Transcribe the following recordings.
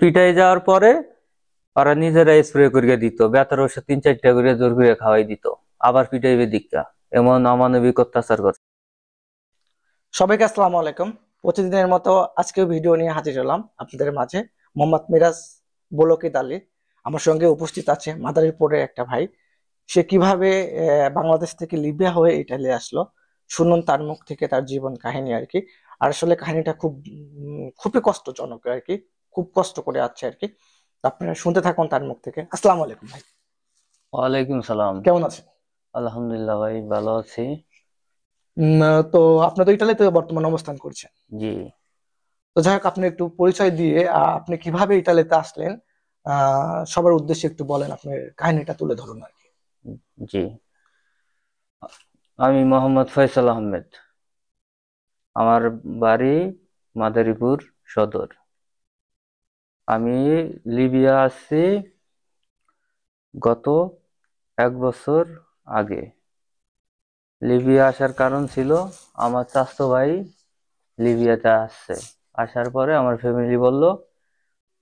পিটাই যাওয়ার পরে ওরা নিজেরা স্প্রে করিয়ে দিত, ব্যথার ওষুধ 3-4টা করে জোর করে খাওয়াই দিত, আবার পিটাইবে দীক্ষা। এমন অমানবিক অত্যাচার করে। সবাইকে আসসালামু আলাইকুম। প্রতিদিনের মতো আজকেও ভিডিও নিয়ে হাজির হলাম আপনাদের মাঝে। মোহাম্মদ মিরাজ বলকিত আলী আমার সঙ্গে উপস্থিত আছে, মাদারীপুরের একটা ভাই। সে কিভাবে বাংলাদেশ থেকে লিবিয়া হয়ে ইটালি আসলো, শুনুন তার মুখ থেকে তার জীবন কাহিনী আর কি। আর আসলে কাহিনীটা খুবই কষ্টজনক আর কি, খুব কষ্ট করে আছে আর কি। আপনারা শুনতে থাকুন তার মুখ থেকে। আসসালামু আলাইকুম ভাই, ওয়ালাইকুম সালাম। কেমন আছেন? আলহামদুলিল্লাহ ভাই, ভালো আছি। তো আপনি তো ইটালিতে বর্তমানে অবস্থান করছেন। জি। তো যাই হোক, আপনি একটু পরিচয় দিয়ে আপনি কিভাবে ইটালিতে আসলেন সবার উদ্দেশ্যে একটু বলেন, আপনার কাহিনীটা তুলে ধরুন আর কি। জি, আমি মোহাম্মদ ফয়সাল আহমেদ। আমার বাড়ি মাদারীপুর সদর। আমি লিবিয়া আসছি গত 1 বছর আগে। লিবিয়া আসার কারণ ছিল, আমার চাচাতো ভাই লিবিয়াতে আসছে। আসার পরে আমার ফ্যামিলি বলল,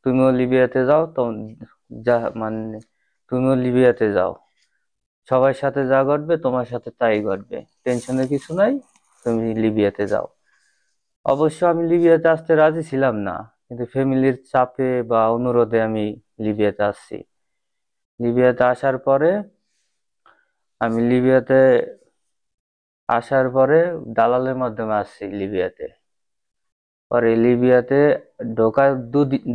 তুমিও লিবিয়াতে যাও। তো যা মানে তুমিও লিবিয়াতে যাও, সবার সাথে যা ঘটবে তোমার সাথে তাই ঘটবে, টেনশনের কিছু নাই, তুমি লিবিয়াতে যাও। অবশ্য আমি লিবিয়াতে আসতে রাজি ছিলাম না, কিন্তু ফ্যামিলির চাপে বা অনুরোধে আমি লিবিয়াতে আসছি। লিবিয়াতে আসার পরে আমি লিবিয়াতে আসার পরে দালালের মাধ্যমে আসছি লিবিয়াতে। পরে লিবিয়াতে ঢোকার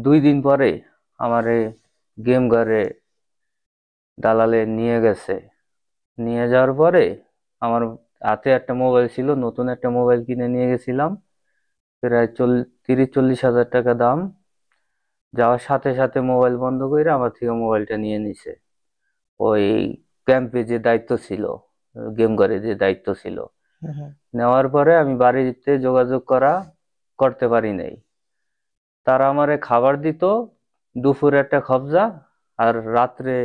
2 দিন পরে আমার গেম ঘরে দালালে নিয়ে গেছে। নিয়ে যাওয়ার পরে আমার হাতে একটা মোবাইল ছিল, নতুন একটা মোবাইল কিনে নিয়ে গেছিলাম, প্রায় 30-40 হাজার টাকা দাম। যাওয়ার সাথে সাথে মোবাইল বন্ধ করে আমার থেকে মোবাইলটা নিয়ে নিছে। ওই ক্যাম্পে যে দায়িত্ব ছিল, গেম ঘরে যে দায়িত্ব ছিল, হুম হুম। নেওয়ার পরে আমি বাড়িতে যোগাযোগ করতে পারি নাই। তারা আমারে খাবার দিত, দুপুরে একটা খবজা, আর রাত্রে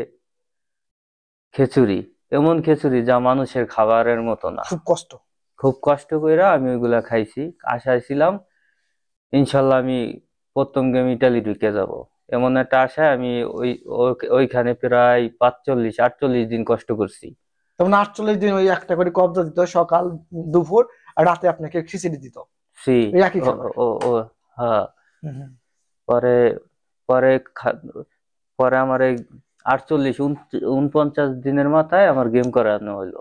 খিচুড়ি। এমন খিচুড়ি যা মানুষের খাবারের মতো না। খুব কষ্ট। খুব কষ্ট কইরা আমি ওইগুলা খাইছি। আশায় ছিলাম ইনশাল্লাহ আমি প্রথম গেম ইটালি ঢুকে যাব, এমন একটা আশায় আমি ওইখানে প্রায় 45-48 দিন কষ্ট করছি। তখন 48 দিন ওই একটা করে কবজা দিত, সকাল দুপুর আর রাতে আপনাকে খিচুড়ি দিত, সি এই একই ও খাবার। ও ও হ্যাঁ। হুম হুম। পরে পরে পরে আমার এই 48-49 দিনের মাথায় আমার গেম করানো হলো।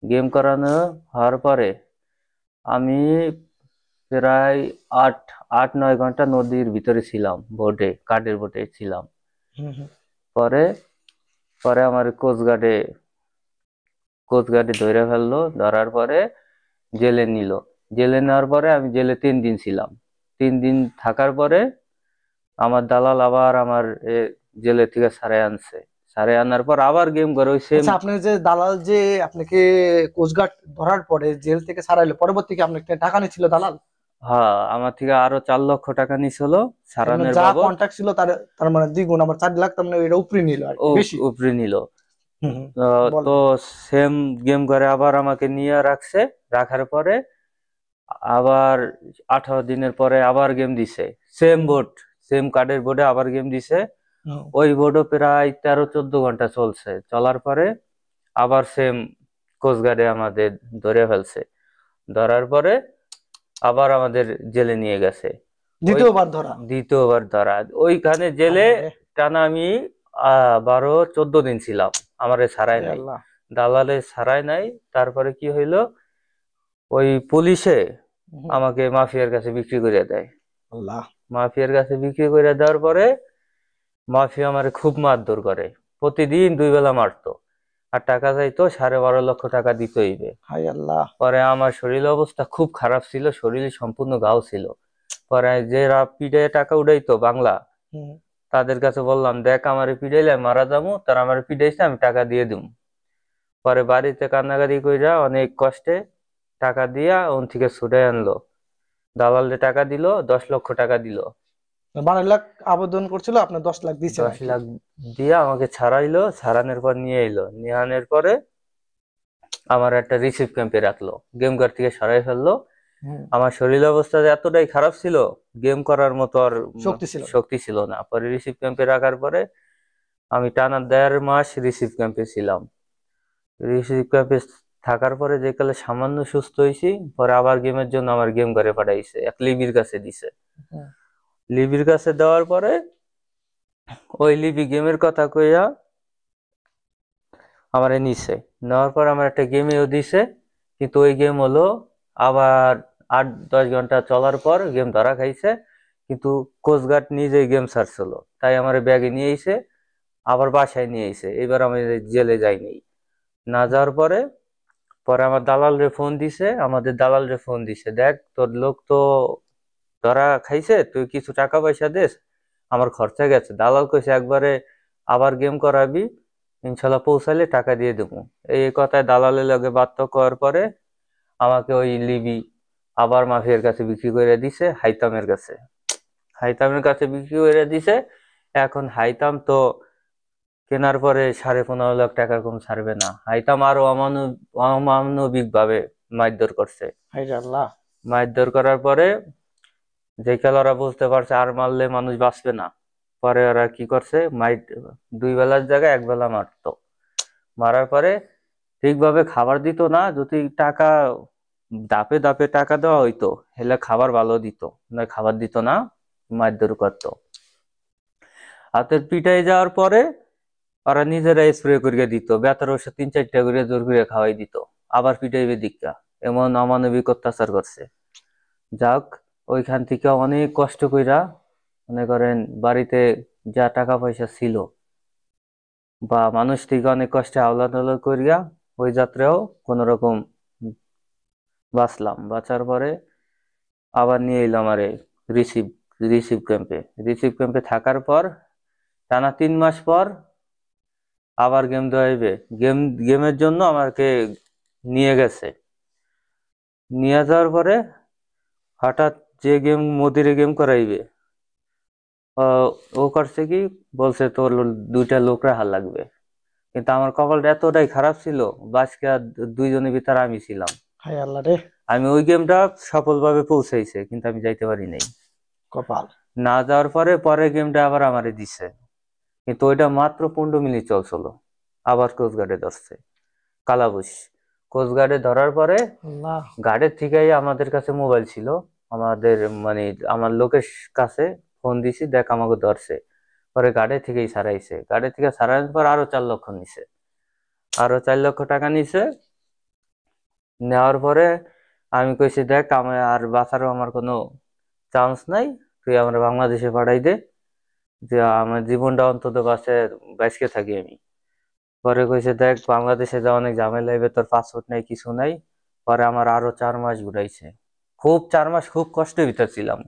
গেম করানো হওয়ার পরে আমি প্রায় 8-9 ঘন্টা নদীর ভিতরে ছিলাম, বোটে, কাঠের বোটে ছিলাম। হুম হুম। পরে পরে আমার কোস্টগার্ডে ধরে ফেললো। ধরার পরে জেলে নিল। জেলে নেওয়ার পরে আমি জেলে 3 দিন ছিলাম। 3 দিন থাকার পরে আমার দালাল আবার আমার জেলে থেকে ছাড়াই আনছে। ছাড়াই আনার পর আবার গেম করে ওই সেম। আচ্ছা, আপনার যে দালাল যে আপনাকে কোস্টগার্ড ধরার পরে জেল থেকে ছাড়াইলো, পরবর্তী কি আপনাকে টাকা নিচ্ছিল দালাল? হ্যাঁ, আমার থেকে আরো 4 লক্ষ টাকা নিছিল তার মানে ছাড়ানোর যা বাবদ। কন্ট্রাক্ট ছিল তার তার মানে দ্বিগুণ, আমার 4 লাখ, তার মানে এটা উপরে নিল আর কি, ও বেশি। উপরে নিল। হুম হুম। তো বলেন। সেম গেম করে আবার আমাকে নিয়ে রাখছে। রাখার পরে আবার 18 দিনের পরে আবার গেম দিছে, সেম বোর্ড, সেম কার্ডের বোর্ডে আবার গেম দিছে। হুম। ওই বোর্ডও প্রায় 13-14 ঘন্টা চলছে। চলার পরে আবার সেম কোস্টগার্ডে আমাদের ধরে ফেলছে। ধরার পরে আবার আমাদের জেলে নিয়ে গেছে। ওই দ্বিতীয়বার ধরা। দ্বিতীয়বার ধরা। ওইখানে জেলে হায় হায়। টানা আমি 12-14 দিন ছিলাম। আমারে ছাড়াই হায় নাই, আল্লাহ। দালালে ছাড়াই নাই। তারপরে কি হইলো, ওই পুলিশে হুম। আমাকে মাফিয়ার কাছে বিক্রি করে দেয়। আল্লাহ। মাফিয়ার কাছে বিক্রি করে দেওয়ার পরে মাফিয়া আমারে খুব মারধর করে, প্রতিদিন 2 বেলা মারতো, আর টাকা চাইতো, 12.5 লক্ষ টাকা দিতে হইবে। হায় আল্লাহ। পরে আমার শরীরের অবস্থা খুব খারাপ ছিল, শরীরে সম্পূর্ণ ঘাও ছিল। পরে যারা পিঠে টাকা উঠাইতো বাংলা, হুম। তাদের কাছে বললাম, দেখ আমারে পিটাইলে মারা যাবো, তারা আমারে পিটাইছে, আমি টাকা দিয়ে দিম। পরে বাড়িতে কান্নাকাটি কইরা অনেক কষ্টে টাকা দিয়া ওন থেকে ছুটে আনলো। দালালে টাকা দিল, 10 লক্ষ টাকা দিল। 12 লাখ আবেদন করছিল, আপনার 10 লাখ দিচ্ছেন দশ আর কি। লাখ দিয়া আমাকে ছাড়াইলো। ছাড়ানোর পর নিয়ে এলো। নিয়ে আনার পরে আমার একটা রিসিভ ক্যাম্পে রাখলো, গেম ঘর থেকে সরাই ফেললো। হুম। আমার শরীর অবস্থা যে এতটাই খারাপ ছিল, গেম করার মতো আর শক্তি ছিল না। শক্তি ছিল না। পরে রিসিভ ক্যাম্পে রাখার পরে আমি টানা 1.5 মাস রিসিভ ক্যাম্পে ছিলাম। রিসিভ ক্যাম্পে থাকার পরে যে কালে সামান্য সুস্থ হয়েছি, পরে আবার গেমের জন্য আমার গেম ঘরে পাঠাইছে, এক লিবির কাছে দিছে। হুম। লিবির কাছে দেওয়ার পরে ওই লিবি গেমের কথা কইয়া আমারে নিছে। নেওয়ার পর আমার একটা গেমেও দিছে, কিন্তু ওই গেম হলো আবার 8-10 ঘন্টা চলার পর গেম ধরা খাইছে। কিন্তু কোস্টগার্ড নিজেই গেম ছাড়ছিল, তাই আমার ব্যাগে নিয়ে এসে আবার বাসায় নিয়ে এসে, এবার আমি জেলে যাইনি। না যাওয়ার পরে পরে আমার দালাল রে ফোন দিছে, আমাদের দালাল রে ফোন দিছে, দেখ তোর লোক তো ধরা খাইছে, তুই কিছু টাকা পয়সা দেস, আমার খরচা গেছে। দালাল কইছে একবারে আবার গেম করাবি, ইনশাল্লাহ পৌঁছালে টাকা দিয়ে দেবো। এই কথায় দালালের লগে বার্তা করার পরে আমাকে ওই লিবি আবার মাফিয়ার কাছে বিক্রি করে দিছে, হাইতামের কাছে। হাইতামের কাছে বিক্রি করে দিছে। এখন হাইতাম তো কেনার পরে 15.5 লাখ টাকার কম ছাড়বে না। হাইতাম আরো অমানবিক ভাবে মারধর করছে। হায় রে আল্লাহ। মারধর করার পরে যে খেলোয়াড়রা বুঝতে পারছে আর মারলে মানুষ বাঁচবে না, পরে ওরা কি করছে, 2 বেলার জায়গায় 1 বেলা মারতো। মারার পরে ঠিকভাবে খাবার দিত না। যদি টাকা দাপে দাপে টাকা দেওয়া হইতো হেলে খাবার ভালো দিত, না খাবার দিত না, মারধর করতো। হাতের পিটাই যাওয়ার পরে ওরা নিজেরা স্প্রে করিয়ে দিত, ব্যথার ওষুধ 3-4টা করে জোর করে খাওয়াই দিত, আবার পিটাইবে দিকা। এমন অমানবিক অত্যাচার করছে। যাক, ওইখান থেকে অনেক কষ্ট কইরা, মনে করেন বাড়িতে যা টাকা পয়সা ছিল বা মানুষ থেকে অনেক কষ্টে আওলা টাওলা করিয়া ওই যাত্রাও কোন রকম বাঁচলাম। বাঁচার পরে আবার নিয়ে এলাম আরে রিসিভ রিসিভ ক্যাম্পে। রিসিভ ক্যাম্পে থাকার পর টানা 3 মাস পর আবার গেম দেওয়াইবে। গেমের জন্য আমাকে নিয়ে গেছে। নিয়ে যাওয়ার পরে হঠাৎ যে গেম মোদিরে গেম করাইবে, ও করছে কি, বলছে তোর 2টা লোক রাখা লাগবে। কিন্তু আমার কপালটা এতটাই খারাপ ছিল, বাসকে 2 জনের ভিতরে আমি ছিলাম। হায় আল্লাহ রে। আমি ওই গেমটা সফলভাবে পৌঁছাইছে, কিন্তু আমি যাইতে পারি নাই। কপাল। না যাওয়ার পরে পরে গেমটা আবার আমারে দিছে, কিন্তু ওইটা মাত্র 15 মিনিট চলছিল। আবার কোস্টগার্ডে ধরছে, কালাবুশ। কোস্টগার্ডে ধরার পরে আল্লাহ। গার্ডের থেকেই আমাদের কাছে মোবাইল ছিল, আমাদের মানে আমার লোকের কাছে ফোন দিছি, দেখ আমাকে ধরছে। পরে গার্ডের থেকেই ছাড়াইছে। গার্ডের থেকে ছাড়ানোর পর আরো 4 লক্ষ নিছে, আরো 4 লক্ষ টাকা নিছে। নেওয়ার পরে আমি কইছি, দেখ আমি আর বাঁচারও আমার কোনো চান্স নাই, তুই আমার বাংলাদেশে পাঠাই দে, যে আমার জীবনটা অন্তত বাঁচকে থাকি আমি। পরে কইছে, দেখ বাংলাদেশে যা অনেক ঝামেলা হইবে, তোর পাসপোর্ট নাই কিছু নাই। পরে আমার আরো 4 মাস ঘুরাইছে। 4 মাস খুব কষ্টের ভিতর ছিলাম।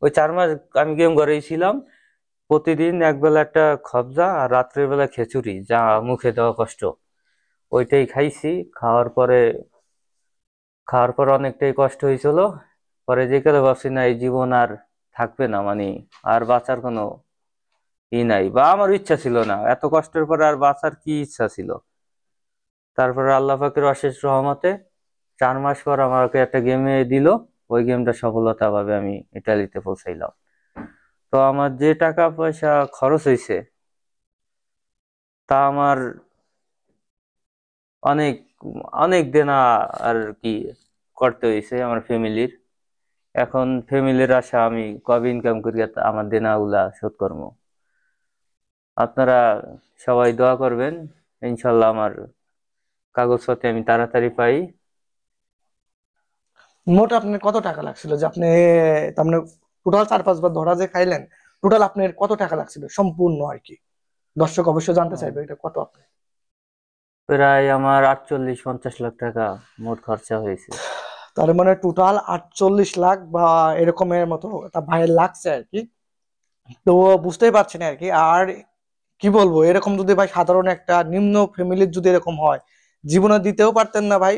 ওই 4 মাস আমি গেম ঘরেই ছিলাম। প্রতিদিন একবেলা একটা খবজা আর রাত্রের বেলা খিচুড়ি, যা মুখে দেওয়া কষ্ট, ওইটাই খাইছি। খাওয়ার পর অনেকটাই কষ্ট হয়েছিল। পরে যে কালে ভাবছি না, এই জীবন আর থাকবে না, মানে আর বাঁচার কোনো নাই, বা আমার ইচ্ছা ছিল না। এত কষ্টের পরে আর বাঁচার কি ইচ্ছা ছিল। তারপরে আল্লাহ পাকের অশেষ রহমতে 4 মাস পর আমাকে একটা গেমে দিল। ওই গেমটা সফলতা ভাবে আমি ইটালিতে পৌঁছাইলাম। তো আমার যে টাকা পয়সা খরচ হয়েছে তা আমার অনেক অনেক দেনা আর কি করতে হয়েছে আমার ফ্যামিলির। এখন ফ্যামিলির আশা আমি কবে ইনকাম করি আমার দেনাগুলা শোধ করবো। আপনারা সবাই দোয়া করবেন, ইনশাল্লাহ আমার কাগজপত্র আমি তাড়াতাড়ি পাই। মোট আপনার কত টাকা লাগছিল যে আপনি, তার মানে টোটাল 4-5 বার ধরা যে খাইলেন, টোটাল আপনার কত টাকা লাগছিল সম্পূর্ণ আর কি? দর্শক অবশ্যই জানতে চাইবে এটা কত আপনি। প্রায় আমার 48-50 লাখ টাকা মোট খরচা হয়েছে। তার মানে টোটাল 48 লাখ বা এরকমের মতো একটা ভাইয়ের লাগছে আর কি। তো বুঝতেই পারছেন আর কি। আর কি বলবো, এরকম যদি ভাই সাধারণ একটা নিম্ন ফ্যামিলির যদি এরকম হয়, জীবনে দিতেও পারতেন না ভাই।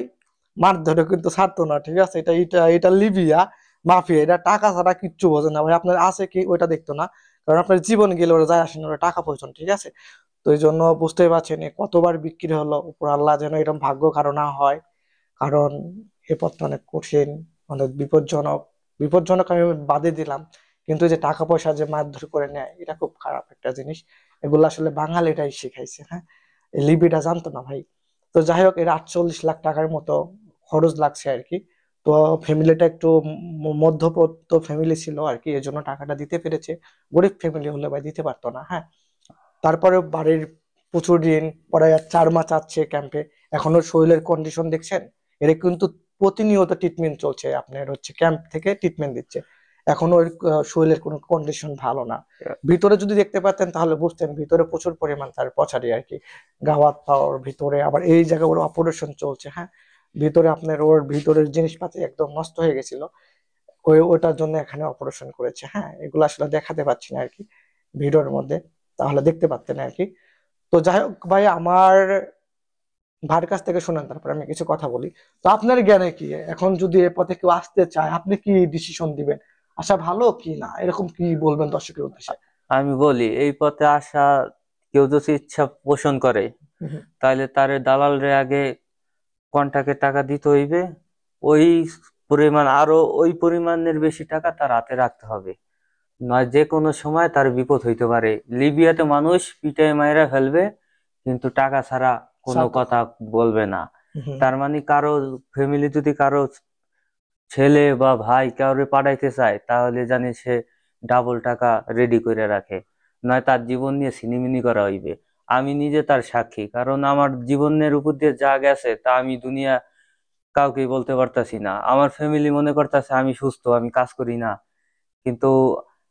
মার ধরে কিন্তু ছাড়তো না, ঠিক আছে? এটা এটা এটা লিবিয়া মাফিয়া, এটা টাকা ছাড়া কিচ্ছু বোঝে না ভাই। আপনার আছে কি ওইটা দেখতো না, কারণ আপনার জীবন গেলে ওরা যায় আসেন, ওরা টাকা প্রয়োজন, ঠিক আছে? তো এই জন্য বুঝতেই পারছেন এ কতবার বিক্রি হলো। উপর আল্লাহ যেন এরকম ভাগ্য কারো না হয়, কারণ এ পথটা অনেক কঠিন, অনেক বিপজ্জনক। বিপজ্জনক আমি বাদে দিলাম, কিন্তু এই যে টাকা পয়সা যে মারধর করে নেয়, এটা খুব খারাপ একটা জিনিস। এগুলো আসলে বাঙালিটাই শিখাইছে, হ্যাঁ। এই লিবিটা জানতো না ভাই। তো যাই হোক, এর 48 লাখ টাকার মতো খরচ লাগছে আর কি। তো ফ্যামিলিটা একটু মধ্যবিত্ত ফ্যামিলি ছিল আর কি, এজন্য টাকাটা দিতে পেরেছে। গরিব ফ্যামিলি হলে ভাই দিতে পারতো না, হ্যাঁ। তারপরে বাড়ির প্রচুর ঋণ, পরে আর 4 মাস আছে ক্যাম্পে। এখনো শরীরের কন্ডিশন দেখছেন, এর কিন্তু প্রতিনিয়ত ট্রিটমেন্ট চলছে, আপনার হচ্ছে ক্যাম্প থেকে ট্রিটমেন্ট দিচ্ছে। এখনো ওর শরীরের কোনো কন্ডিশন ভালো না। ভিতরে যদি দেখতে পারতেন তাহলে বুঝতেন, ভিতরে প্রচুর পরিমাণ তার পছাড়ি আর কি, গাওয়াত পাওয়ার ভিতরে। আবার এই জায়গায় ওর অপারেশন চলছে, হ্যাঁ। ভিতরে আপনার ওর ভিতরের জিনিসপাতি একদম নষ্ট হয়ে গেছিল, ওটার জন্য এখানে অপারেশন করেছে, হ্যাঁ। এগুলো আসলে দেখাতে পাচ্ছি না আর কি ভিডিওর মধ্যে, তাহলে দেখতে পারতেন আর কি। তো যাই হোক ভাই, আমার ভাইয়ের কাছ থেকে শুনেন, তারপর আমি কিছু কথা বলি। তো আপনার জ্ঞানে কি, এখন যদি এ পথে কেউ আসতে চায়, আপনি কি ডিসিশন দিবেন? আশা ভালো কি না, এরকম কি বলবেন দর্শকের উদ্দেশ্যে? আমি বলি, এই পথে আসা কেউ যদি ইচ্ছা পোষণ করে, হুম, হুম। তাহলে তার দালালরে আগে কন্টাকে টাকা দিতে হইবে। ওই পরিমাণ, আরো ওই পরিমাণের বেশি টাকা তার হাতে রাখতে হবে, নয় যে কোনো সময় তার বিপদ হইতে পারে। লিবিয়াতে মানুষ পিটাই মাইরা ফেলবে, কিন্তু টাকা ছাড়া কোনো সাথে। কথা বলবে না। হুম, হুম। তার মানে কারো ফ্যামিলি যদি কারো ছেলে বা ভাই কাউরে পাঠাইতে চায়, তাহলে জানি সে ডাবল টাকা রেডি করে রাখে, নয় তার জীবন নিয়ে ছিনিমিনি করা হইবে। আমি নিজে তার সাক্ষী, কারণ আমার জীবনের উপর দিয়ে যা গেছে তা আমি দুনিয়া কাউকে বলতে পারতাছি না। আমার ফ্যামিলি মনে করতেছে আমি সুস্থ, আমি কাজ করি না, কিন্তু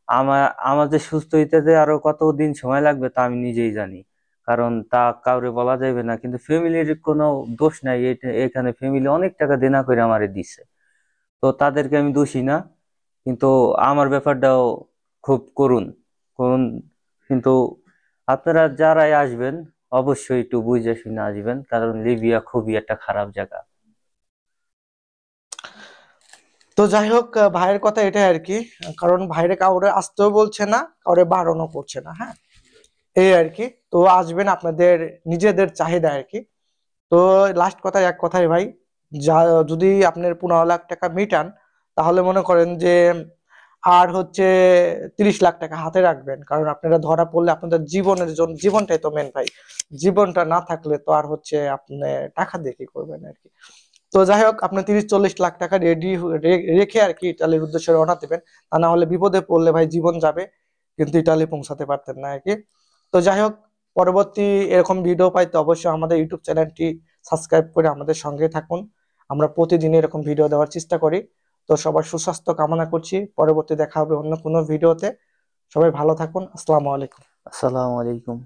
আমার আমার যে সুস্থ হইতে যে আরো কতদিন সময় লাগবে তা আমি নিজেই জানি, কারণ তা কাউরে বলা যাবে না। কিন্তু ফ্যামিলির কোনো দোষ নাই, এখানে ফ্যামিলি অনেক টাকা দেনা করে আমারে দিছে, তো তাদেরকে আমি দোষী না। কিন্তু আমার ব্যাপারটাও খুব করুণ করুণ। কিন্তু আপনারা যারাই আসবেন, অবশ্যই একটু বুঝে শুনে আসবেন, কারণ লিবিয়া খুবই একটা খারাপ জায়গা। তো যাই হোক, ভাইয়ের কথা এটাই আর কি। কারণ ভাইরে কাউরে আসতেও বলছে না, কাউরে বারণও করছে না, হ্যাঁ। এই আর কি। তো আসবেন আপনাদের নিজেদের চাহিদা আর কি। তো লাস্ট কথা, এক কথাই ভাই, যা যদি আপনার 15 লাখ টাকা মিটান, তাহলে মনে করেন যে আর হচ্ছে 30 লাখ টাকা হাতে রাখবেন। কারণ আপনারা ধরা পড়লে আপনাদের জীবনের জন্য, জীবনটাই তো মেন ভাই। জীবনটা না থাকলে তো আর হচ্ছে আপনি টাকা দিয়ে কি করবেন আর কি। তো যাই হোক, আপনি 30-40 লাখ টাকা রেডি রেখে আর কি ইটালির উদ্দেশ্যে রওনা দেবেন। তা না হলে বিপদে পড়লে ভাই জীবন যাবে, কিন্তু ইটালি পৌঁছাতে পারতেন না আর কি। তো যাই হোক, পরবর্তী এরকম ভিডিও পাইতে অবশ্যই আমাদের ইউটিউব চ্যানেলটি সাবস্ক্রাইব করে আমাদের সঙ্গে থাকুন। আমরা প্রতিদিন এরকম ভিডিও দেওয়ার চেষ্টা করি। তো সবার সুস্বাস্থ্য কামনা করছি। পরবর্তী দেখা হবে অন্য কোনো ভিডিওতে। সবাই ভালো থাকুন। আসসালামু আলাইকুম। আসসালামু আলাইকুম।